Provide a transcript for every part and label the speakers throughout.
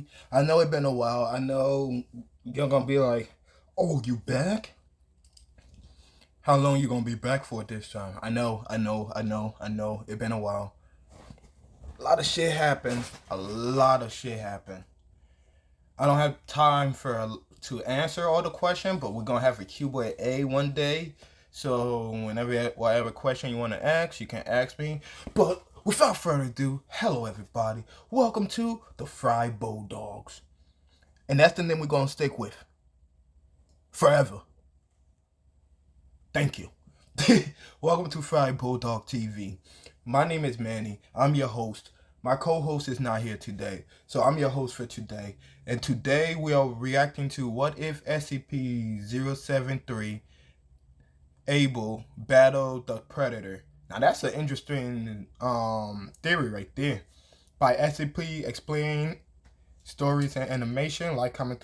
Speaker 1: everybody. I know it's been a while. I know you're gonna be like, "Oh, you back? How long you gonna be back for this time?" I know. It's been a while. A lot of shit happened. A lot of shit happened. I don't have time to answer all the questions, but we're gonna have a Q&A one day. So whatever question you want to ask, you can ask me. But without further ado, hello everybody. Welcome to the Fried Bulldogs. And that's the name we're gonna stick with. Forever. Thank you. Welcome to Fried Bulldog TV. My name is Manny. I'm your host. My co-host is not here today, so I'm your host for today. And today we are reacting to what if SCP-073 Able battled the Predator. Now that's an interesting theory right there. By SCP Explain Stories and Animation. Like, comment,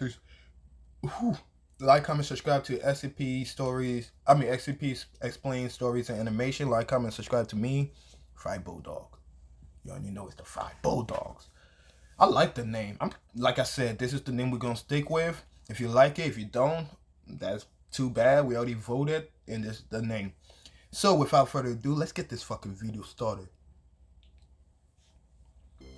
Speaker 1: subscribe to SCP Explain Stories and Animation. Like, comment, subscribe to me, Fried Bulldog. You already know it's the Fried Bulldogs. I like the name. Like I said, this is the name we're gonna stick with. If you like it, if you don't, that's too bad. We already voted, and this is the name. So without further ado, let's get this fucking video started.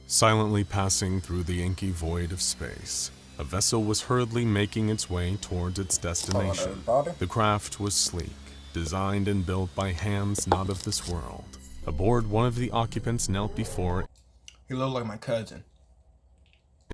Speaker 2: Silently passing through the inky void of space, a vessel was hurriedly making its way towards its destination. The craft was sleek, designed and built by hands not of this world. Aboard, one of the occupants knelt before
Speaker 1: He looked like my cousin.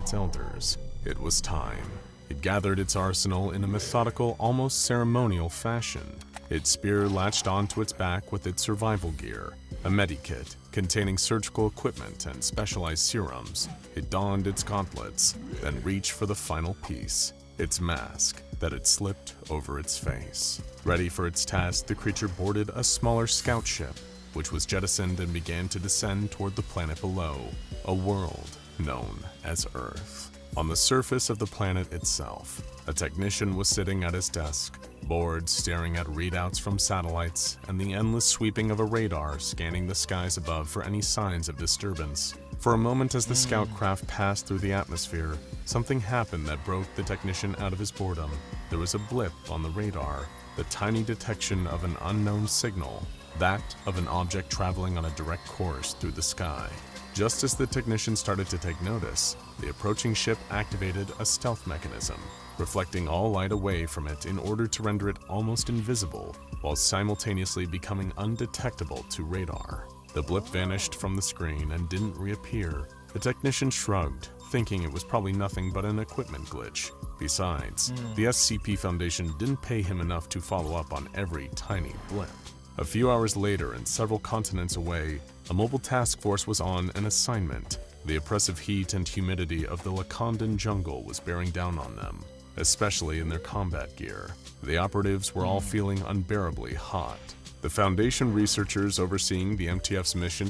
Speaker 2: its elders. It was time. It gathered its arsenal in a methodical, almost ceremonial fashion. Its spear latched onto its back with its survival gear, a medikit containing surgical equipment and specialized serums. It donned its gauntlets, then reached for the final piece, its mask that had slipped over its face. Ready for its task, the creature boarded a smaller scout ship, which was jettisoned and began to descend toward the planet below, a world known as Earth. On the surface of the planet itself, a technician was sitting at his desk, bored, staring at readouts from satellites and the endless sweeping of a radar scanning the skies above for any signs of disturbance. For a moment, as the scout craft passed through the atmosphere, something happened that broke the technician out of his boredom. There was a blip on the radar, the tiny detection of an unknown signal, that of an object traveling on a direct course through the sky. Just as the technician started to take notice, the approaching ship activated a stealth mechanism, reflecting all light away from it in order to render it almost invisible, while simultaneously becoming undetectable to radar. The blip vanished from the screen and didn't reappear. The technician shrugged, thinking it was probably nothing but an equipment glitch. Besides, the SCP Foundation didn't pay him enough to follow up on every tiny blip. A few hours later, and several continents away, a mobile task force was on an assignment. The oppressive heat and humidity of the Lakandan jungle was bearing down on them, especially in their combat gear. The operatives were all feeling unbearably hot. The Foundation researchers overseeing the MTF's mission—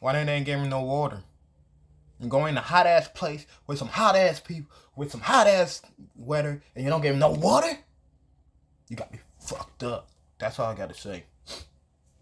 Speaker 1: Why didn't they give me no water? I'm going to a hot ass place with some hot ass people, with some hot ass weather, and you don't give me no water? You got me fucked up. That's all I gotta say.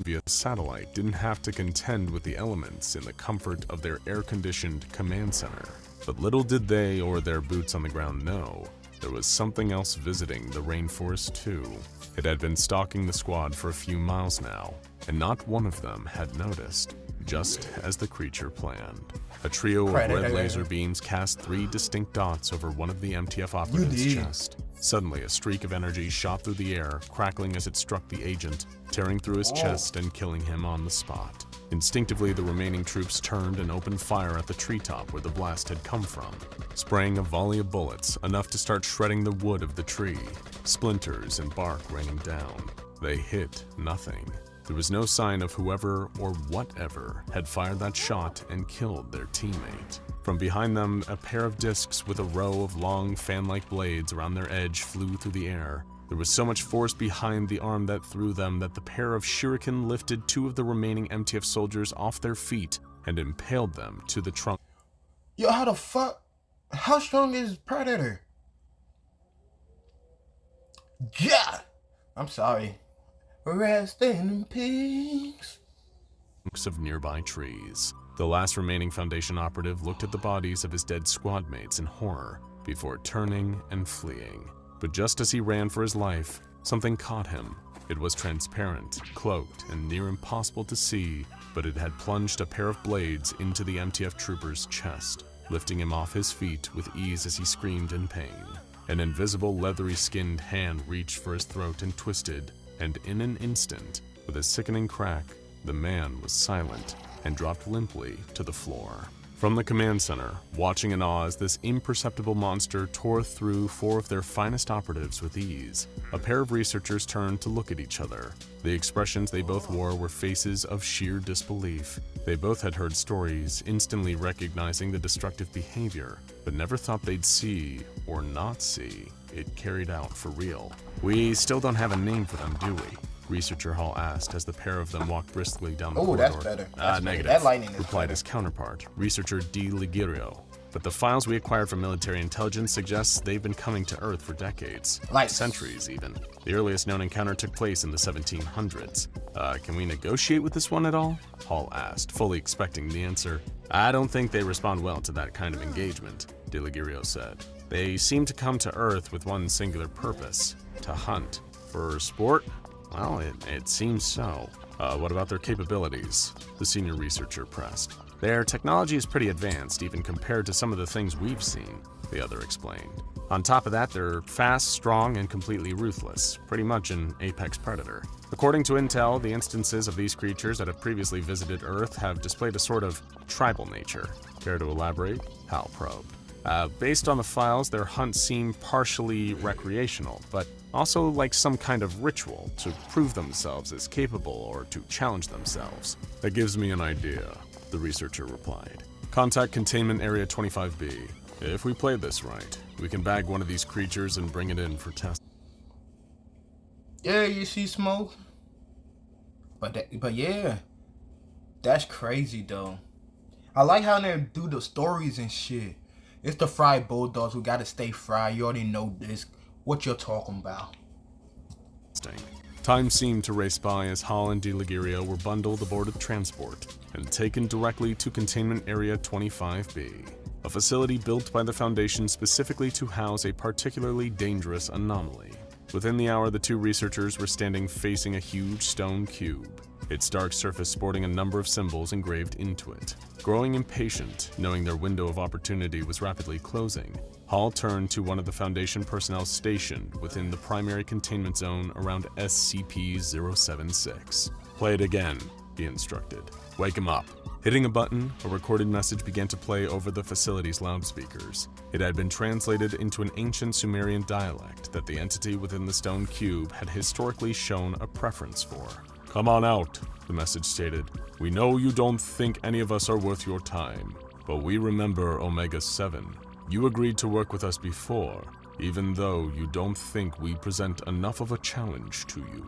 Speaker 2: via satellite didn't have to contend with the elements in the comfort of their air-conditioned command center. But little did they or their boots on the ground know, there was something else visiting the rainforest too. It had been stalking the squad for a few miles now, and not one of them had noticed, just as the creature planned. A trio of red laser beams cast 3 distinct dots over one of the MTF operative's chest. Suddenly, a streak of energy shot through the air, crackling as it struck the agent, tearing through his chest and killing him on the spot. Instinctively, the remaining troops turned and opened fire at the treetop where the blast had come from, spraying a volley of bullets, enough to start shredding the wood of the tree, splinters and bark raining down. They hit nothing. There was no sign of whoever or whatever had fired that shot and killed their teammate. From behind them, a pair of discs with a row of long fan-like blades around their edge flew through the air. There was so much force behind the arm that threw them that the pair of shuriken lifted 2 of the remaining MTF soldiers off their feet and impaled them to the trunk.
Speaker 1: Yo, how the fuck? How strong is Predator? Yeah! I'm sorry. Rest in peace.
Speaker 2: Of nearby trees. The last remaining Foundation operative looked at the bodies of his dead squad mates in horror before turning and fleeing. But just as he ran for his life, something caught him. It was transparent, cloaked, and near impossible to see, but it had plunged a pair of blades into the MTF trooper's chest, lifting him off his feet with ease as he screamed in pain. An invisible, leathery-skinned hand reached for his throat and twisted, and in an instant, with a sickening crack, the man was silent and dropped limply to the floor. From the command center, watching in awe as this imperceptible monster tore through 4 of their finest operatives with ease, a pair of researchers turned to look at each other. The expressions they both wore were faces of sheer disbelief. They both had heard stories, instantly recognizing the destructive behavior, but never thought they'd see, or not see, it carried out for real. "We still don't have a name for them, do we?" Researcher Hall asked as the pair of them walked briskly down the corridor.
Speaker 1: Oh, that's better. That's
Speaker 2: Negative,
Speaker 1: better. That lightning is
Speaker 2: replied
Speaker 1: better.
Speaker 2: his counterpart, Researcher D. Ligirio. "But the files we acquired from military intelligence suggests they've been coming to Earth for decades.
Speaker 1: Like
Speaker 2: centuries, even. The earliest known encounter took place in the 1700s. Can we negotiate with this one at all?" Hall asked, fully expecting the answer. "I don't think they respond well to that kind of engagement," De Ligirio said. "They seem to come to Earth with one singular purpose: to hunt. For sport? Well, it seems so. What about their capabilities?" the senior researcher pressed. "Their technology is pretty advanced, even compared to some of the things we've seen," the other explained. "On top of that, they're fast, strong, and completely ruthless, pretty much an apex predator. According to intel, the instances of these creatures that have previously visited Earth have displayed a sort of tribal nature. Care to elaborate?" Hal probed. Based on the files, their hunts seem partially recreational, but also like some kind of ritual to prove themselves as capable or to challenge themselves. "That gives me an idea," the researcher replied. "Contact Containment Area 25B. If we play this right, we can bag one of these creatures and bring it in for test."
Speaker 1: Yeah, you see smoke. But yeah, that's crazy though. I like how they do the stories and shit. It's the fried bulldogs who gotta stay fried. You already know this. What you're talking about.
Speaker 2: Time seemed to race by as Hall and De Ligirio were bundled aboard a transport and taken directly to Containment Area 25B, a facility built by the Foundation specifically to house a particularly dangerous anomaly. Within the hour, the 2 researchers were standing facing a huge stone cube, its dark surface sporting a number of symbols engraved into it. Growing impatient, knowing their window of opportunity was rapidly closing, Hall turned to one of the Foundation personnel stationed within the primary containment zone around SCP-076. "Play it again," he instructed. "Wake him up." Hitting a button, a recorded message began to play over the facility's loudspeakers. It had been translated into an ancient Sumerian dialect that the entity within the stone cube had historically shown a preference for. "Come on out," the message stated. "We know you don't think any of us are worth your time, but we remember Omega-7. You agreed to work with us before, even though you don't think we present enough of a challenge to you.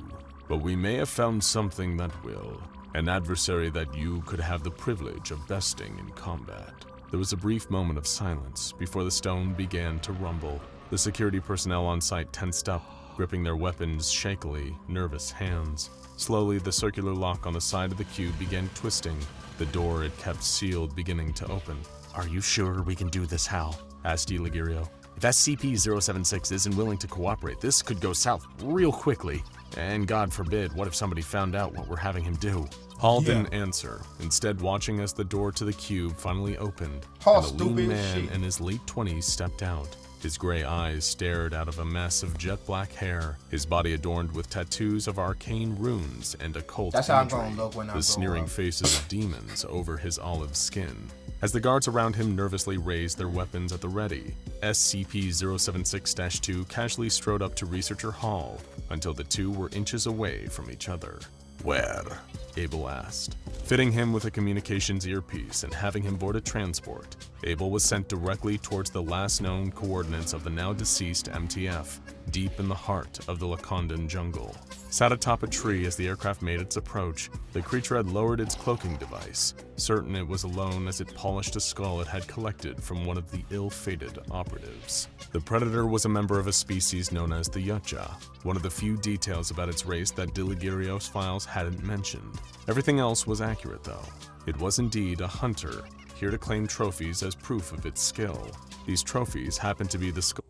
Speaker 2: But we may have found something that will, an adversary that you could have the privilege of besting in combat." There was a brief moment of silence before the stone began to rumble. The security personnel on site tensed up, gripping their weapons shakily, nervous hands. Slowly, the circular lock on the side of the cube began twisting, the door it kept sealed beginning to open. "Are you sure we can do this, Hal?" asked De Ligirio. "If SCP-076 isn't willing to cooperate, this could go south real quickly. And God forbid, what if somebody found out what we're having him do?" Hall didn't answer, instead watching as the door to the cube finally opened, and a lean man in his late 20s stepped out. His gray eyes stared out of a mess of jet black hair, his body adorned with tattoos of arcane runes and occult
Speaker 1: That's how I'm
Speaker 2: imagery,
Speaker 1: gonna look when I
Speaker 2: the
Speaker 1: grow
Speaker 2: sneering
Speaker 1: up.
Speaker 2: faces of demons over his olive skin. As the guards around him nervously raised their weapons at the ready, SCP-076-2 casually strode up to Researcher Hall until the two were inches away from each other. "Where?" Abel asked. Fitting him with a communications earpiece and having him board a transport, Abel was sent directly towards the last known coordinates of the now deceased MTF, deep in the heart of the Lakandan jungle. Sat atop a tree as the aircraft made its approach, the creature had lowered its cloaking device, certain it was alone as it polished a skull it had collected from one of the ill-fated operatives. The predator was a member of a species known as the Yautja, one of the few details about its race that De Ligirio's files hadn't mentioned. Everything else was accurate though. It was indeed a hunter, here to claim trophies as proof of its skill. These trophies happened to be the skull.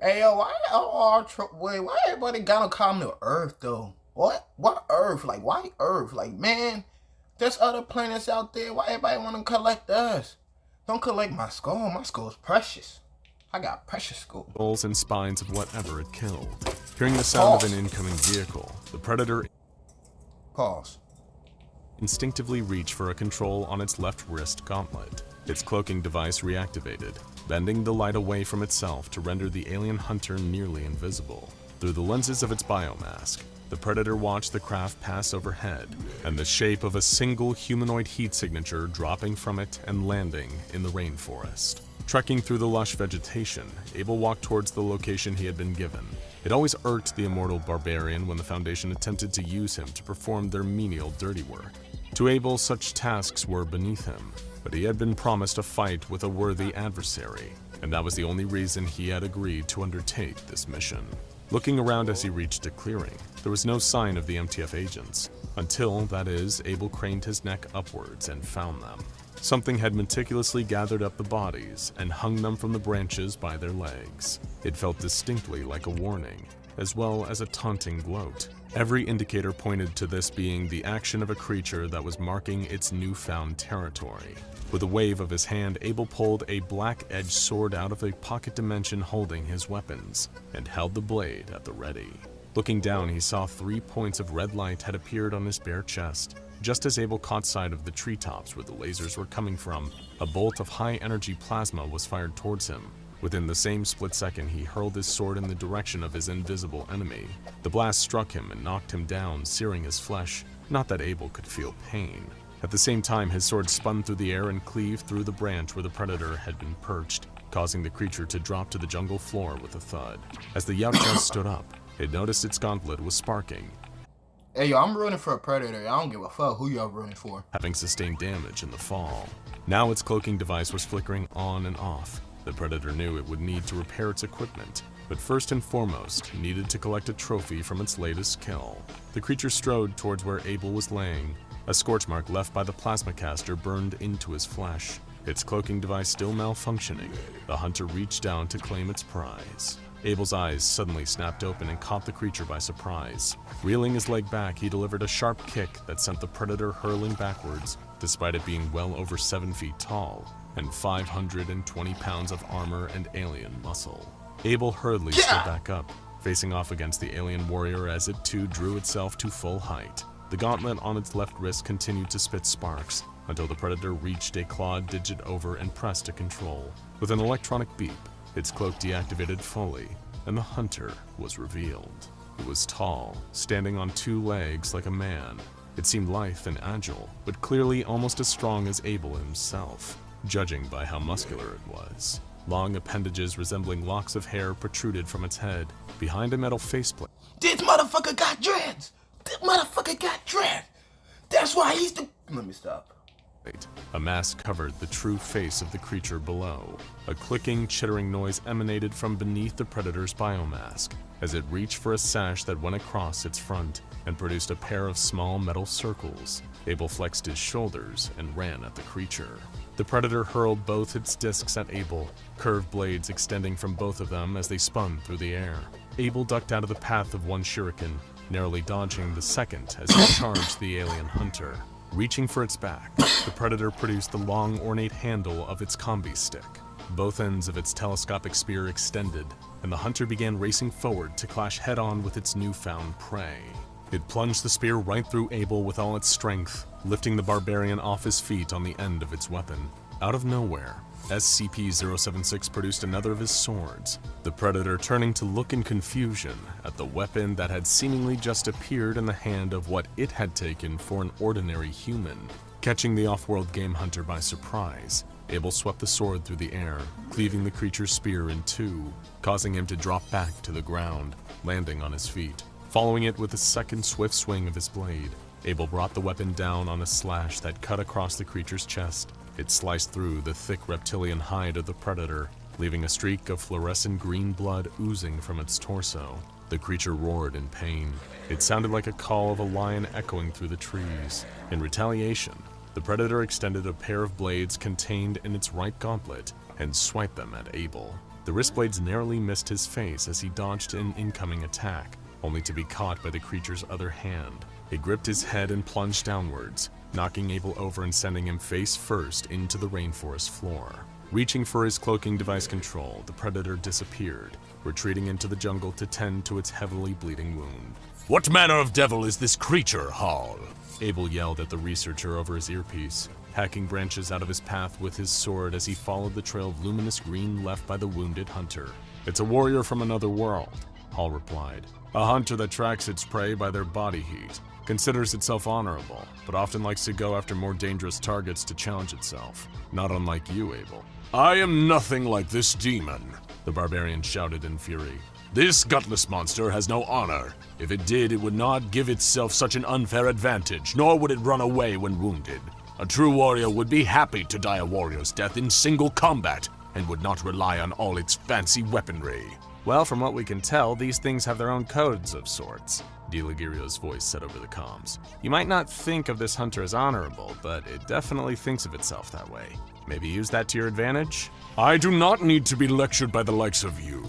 Speaker 1: Hey yo, why everybody gotta come to Earth though? What Earth? Like why Earth? Like man, there's other planets out there. Why everybody wanna collect us? Don't collect my skull. My skull's precious. I got precious skull.
Speaker 2: Skulls and spines of whatever it killed. Hearing the sound of an incoming vehicle, the predator
Speaker 1: Pause.
Speaker 2: instinctively reached for a control on its left wrist gauntlet. Its cloaking device reactivated, bending the light away from itself to render the alien hunter nearly invisible. Through the lenses of its biomask, the predator watched the craft pass overhead, and the shape of a single humanoid heat signature dropping from it and landing in the rainforest. Trekking through the lush vegetation, Abel walked towards the location he had been given. It always irked the immortal barbarian when the Foundation attempted to use him to perform their menial dirty work. To Abel, such tasks were beneath him, but he had been promised a fight with a worthy adversary, and that was the only reason he had agreed to undertake this mission. Looking around as he reached a clearing, there was no sign of the MTF agents, until, that is, Abel craned his neck upwards and found them. Something had meticulously gathered up the bodies and hung them from the branches by their legs. It felt distinctly like a warning, as well as a taunting gloat. Every indicator pointed to this being the action of a creature that was marking its newfound territory. With a wave of his hand, Abel pulled a black-edged sword out of a pocket dimension holding his weapons, and held the blade at the ready. Looking down, he saw 3 points of red light had appeared on his bare chest. Just as Abel caught sight of the treetops where the lasers were coming from, a bolt of high-energy plasma was fired towards him. Within the same split second, he hurled his sword in the direction of his invisible enemy. The blast struck him and knocked him down, searing his flesh. Not that Abel could feel pain. At the same time, his sword spun through the air and cleaved through the branch where the predator had been perched, causing the creature to drop to the jungle floor with a thud. As the Yautja stood up, it noticed its gauntlet was sparking.
Speaker 1: Hey yo, I'm rooting for a predator. I don't give a fuck who y'all rooting for.
Speaker 2: Having sustained damage in the fall. Now its cloaking device was flickering on and off. The predator knew it would need to repair its equipment, but first and foremost, needed to collect a trophy from its latest kill. The creature strode towards where Abel was laying. A scorch mark left by the plasma caster burned into his flesh. Its cloaking device still malfunctioning, the hunter reached down to claim its prize. Abel's eyes suddenly snapped open and caught the creature by surprise. Reeling his leg back, he delivered a sharp kick that sent the predator hurling backwards, despite it being well over 7 feet tall and 520 pounds of armor and alien muscle. Abel hurriedly stood back up, facing off against the alien warrior as it too drew itself to full height. The gauntlet on its left wrist continued to spit sparks until the predator reached a clawed digit over and pressed a control. With an electronic beep, its cloak deactivated fully, and the hunter was revealed. It was tall, standing on 2 legs like a man. It seemed lithe and agile, but clearly almost as strong as Abel himself, judging by how muscular it was. Long appendages resembling locks of hair protruded from its head, behind a metal faceplate.
Speaker 1: This motherfucker got dreads! This motherfucker got dreads! That's why he's the... Let me stop.
Speaker 2: A mask covered the true face of the creature below. A clicking, chittering noise emanated from beneath the predator's biomask as it reached for a sash that went across its front and produced a pair of small metal circles. Abel flexed his shoulders and ran at the creature. The predator hurled both its discs at Abel, curved blades extending from both of them as they spun through the air. Abel ducked out of the path of one shuriken, narrowly dodging the second as he charged the alien hunter. Reaching for its back, the predator produced the long, ornate handle of its combi stick. Both ends of its telescopic spear extended, and the hunter began racing forward to clash head-on with its newfound prey. It plunged the spear right through Abel with all its strength, lifting the barbarian off his feet on the end of its weapon. Out of nowhere, SCP-076 produced another of his swords, the predator turning to look in confusion at the weapon that had seemingly just appeared in the hand of what it had taken for an ordinary human. Catching the off-world game hunter by surprise, Abel swept the sword through the air, cleaving the creature's spear in 2, causing him to drop back to the ground, landing on his feet. Following it with a second swift swing of his blade, Abel brought the weapon down on a slash that cut across the creature's chest. It sliced through the thick reptilian hide of the predator, leaving a streak of fluorescent green blood oozing from its torso. The creature roared in pain. It sounded like a call of a lion echoing through the trees. In retaliation, the predator extended a pair of blades contained in its right gauntlet and swiped them at Abel. The wrist blades narrowly missed his face as he dodged an incoming attack, only to be caught by the creature's other hand. It gripped his head and plunged downwards, knocking Abel over and sending him face first into the rainforest floor. Reaching for his cloaking device control, the predator disappeared, retreating into the jungle to tend to its heavily bleeding wound. "What manner of devil is this creature, Hall?" Abel yelled at the researcher over his earpiece, hacking branches out of his path with his sword as he followed the trail of luminous green left by the wounded hunter. "It's a warrior from another world," Hall replied. "A hunter that tracks its prey by their body heat, considers itself honorable, but often likes to go after more dangerous targets to challenge itself. Not unlike you, Abel." "I am nothing like this demon," the barbarian shouted in fury. "This gutless monster has no honor. If it did, it would not give itself such an unfair advantage, nor would it run away when wounded. A true warrior would be happy to die a warrior's death in single combat, and would not rely on all its fancy weaponry." "Well, from what we can tell, these things have their own codes of sorts," DeLagirio's voice said over the comms. "You might not think of this hunter as honorable, but it definitely thinks of itself that way. Maybe use that to your advantage?" "I do not need to be lectured by the likes of you,"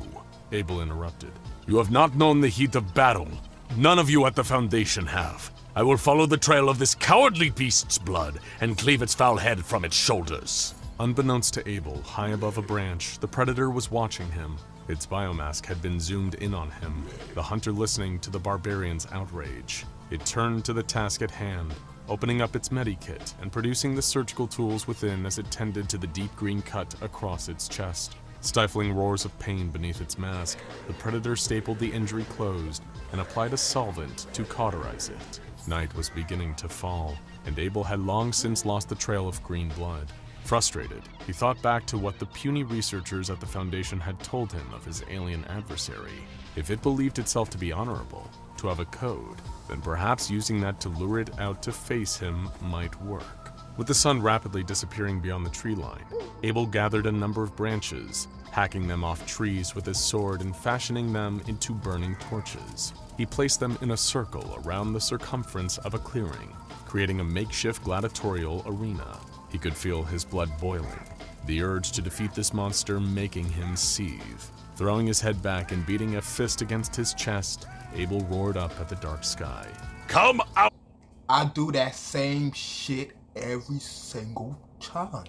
Speaker 2: Abel interrupted. "You have not known the heat of battle. None of you at the Foundation have. I will follow the trail of this cowardly beast's blood and cleave its foul head from its shoulders." Unbeknownst to Abel, high above a branch, the predator was watching him. Its biomask had been zoomed in on him, the hunter listening to the barbarian's outrage. It turned to the task at hand, opening up its medikit and producing the surgical tools within as it tended to the deep green cut across its chest. Stifling roars of pain beneath its mask, the predator stapled the injury closed and applied a solvent to cauterize it. Night was beginning to fall, and Abel had long since lost the trail of green blood. Frustrated, he thought back to what the puny researchers at the Foundation had told him of his alien adversary. If it believed itself to be honorable, to have a code, then perhaps using that to lure it out to face him might work. With the sun rapidly disappearing beyond the tree line, Abel gathered a number of branches, hacking them off trees with his sword and fashioning them into burning torches. He placed them in a circle around the circumference of a clearing, creating a makeshift gladiatorial arena. He could feel his blood boiling, the urge to defeat this monster making him seethe. Throwing his head back and beating a fist against his chest, Abel roared up at the dark sky. "Come out!"
Speaker 1: I do that same shit every single time.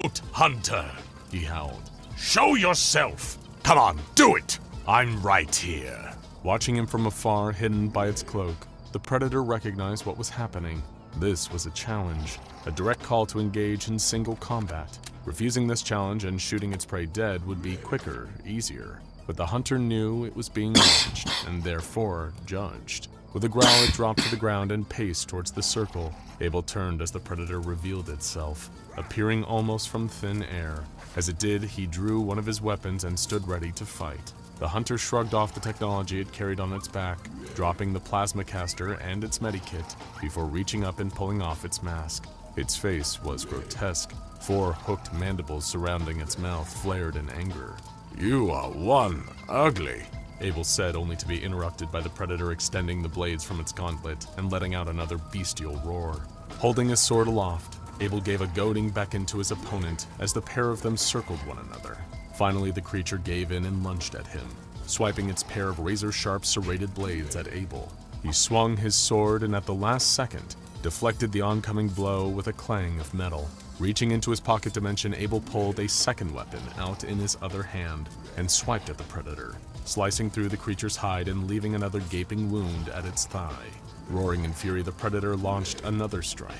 Speaker 2: "Out, hunter!" he howled. "Show yourself! Come on, do it! I'm right here." Watching him from afar, hidden by its cloak, the predator recognized what was happening. This was a challenge, a direct call to engage in single combat. Refusing this challenge and shooting its prey dead would be quicker, easier. But the hunter knew it was being watched, and therefore judged. With a growl, it dropped to the ground and paced towards the circle. Abel turned as the predator revealed itself, appearing almost from thin air. As it did, he drew one of his weapons and stood ready to fight. The hunter shrugged off the technology it carried on its back, dropping the plasma caster and its medikit before reaching up and pulling off its mask. Its face was grotesque. 4 hooked mandibles surrounding its mouth flared in anger. "You are one ugly," Abel said, only to be interrupted by the predator extending the blades from its gauntlet and letting out another bestial roar. Holding his sword aloft, Abel gave a goading beckon to his opponent as the pair of them circled one another. Finally, the creature gave in and lunged at him, swiping its pair of razor-sharp serrated blades at Abel. He swung his sword and at the last second, deflected the oncoming blow with a clang of metal. Reaching into his pocket dimension, Abel pulled a second weapon out in his other hand and swiped at the predator, slicing through the creature's hide and leaving another gaping wound at its thigh. Roaring in fury, the predator launched another strike.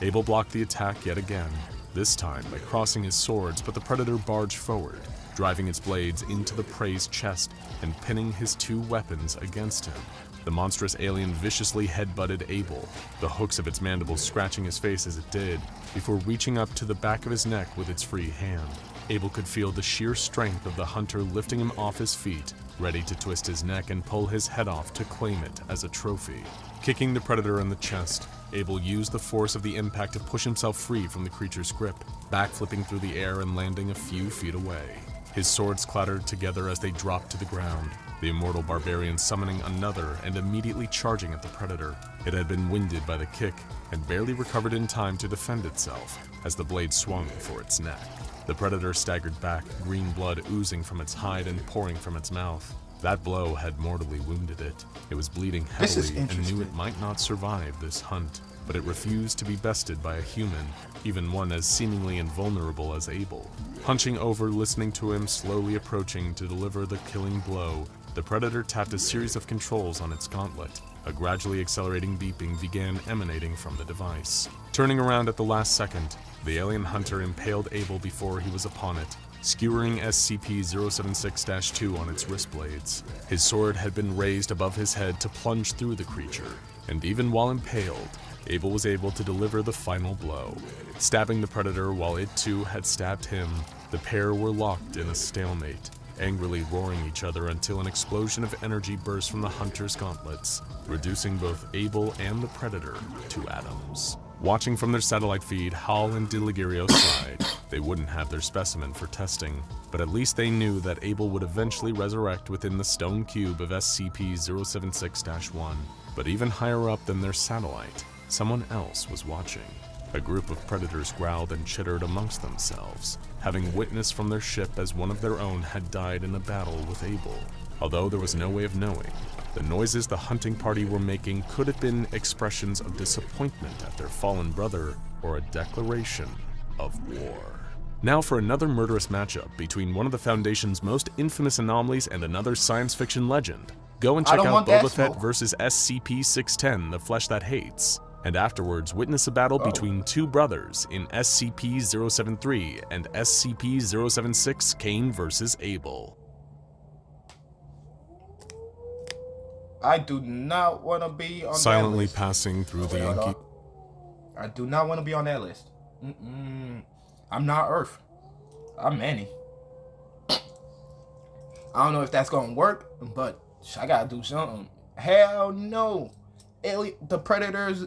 Speaker 2: Abel blocked the attack yet again, this time by crossing his swords, but the predator barged forward, driving its blades into the prey's chest and pinning his 2 weapons against him. The monstrous alien viciously headbutted Abel, the hooks of its mandibles scratching his face as it did, before reaching up to the back of his neck with its free hand. Abel could feel the sheer strength of the hunter lifting him off his feet, ready to twist his neck and pull his head off to claim it as a trophy. Kicking the predator in the chest, Abel used the force of the impact to push himself free from the creature's grip, backflipping through the air and landing a few feet away. His swords clattered together as they dropped to the ground, the immortal barbarian summoning another and immediately charging at the predator. It had been winded by the kick and barely recovered in time to defend itself as the blade swung for its neck. The predator staggered back, green blood oozing from its hide and pouring from its mouth. That blow had mortally wounded it. It was bleeding heavily and knew it might not survive this hunt, but it refused to be bested by a human, even one as seemingly invulnerable as Abel. Hunching over, listening to him slowly approaching to deliver the killing blow, the predator tapped a series of controls on its gauntlet. A gradually accelerating beeping began emanating from the device. Turning around at the last second, the alien hunter impaled Abel before he was upon it, skewering SCP-076-2 on its wrist blades. His sword had been raised above his head to plunge through the creature, and even while impaled, Abel was able to deliver the final blow. Stabbing the predator while it too had stabbed him, the pair were locked in a stalemate, angrily roaring each other until an explosion of energy burst from the hunter's gauntlets, reducing both Abel and the predator to atoms. Watching from their satellite feed, Hal and Diligerio sighed. They wouldn't have their specimen for testing, but at least they knew that Abel would eventually resurrect within the stone cube of SCP-076-1. But even higher up than their satellite, someone else was watching. A group of predators growled and chittered amongst themselves, having witnessed from their ship as one of their own had died in a battle with Abel. Although there was no way of knowing, the noises the hunting party were making could have been expressions of disappointment at their fallen brother or a declaration of war. Now for another murderous matchup between one of the Foundation's most infamous anomalies and another science fiction legend. Go and check out Boba Fett vs. SCP-610, The Flesh That Hates, and afterwards witness a battle between two brothers in SCP-073 and SCP-076 Cain vs. Abel.
Speaker 1: I do not want to be on
Speaker 2: Silently
Speaker 1: that list.
Speaker 2: passing through the inky.
Speaker 1: I do not want to be on that list. I'm not Earth. I'm Manny. I don't know if that's gonna work, but I gotta do something. Hell no. The predators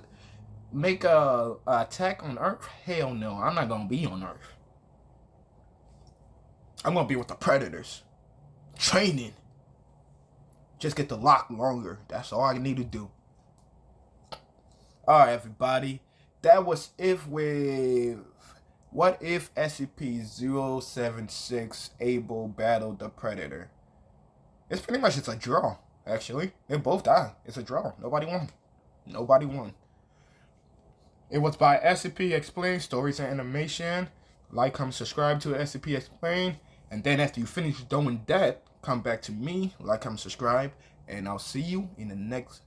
Speaker 1: make a attack on Earth? Hell no. I'm not gonna be on Earth. I'm gonna be with the predators. Training. Just get the lock longer. That's all I need to do. Alright, everybody. That was it with what if SCP-076 Abel battled the Predator. It's pretty much a draw, actually. They both died. It's a draw. Nobody won. Nobody won. It was by SCP Explain Stories and Animation. Like, comment, subscribe to SCP Explain. And then after you finish doing that, come back to me, like, comment, subscribe, and I'll see you in the next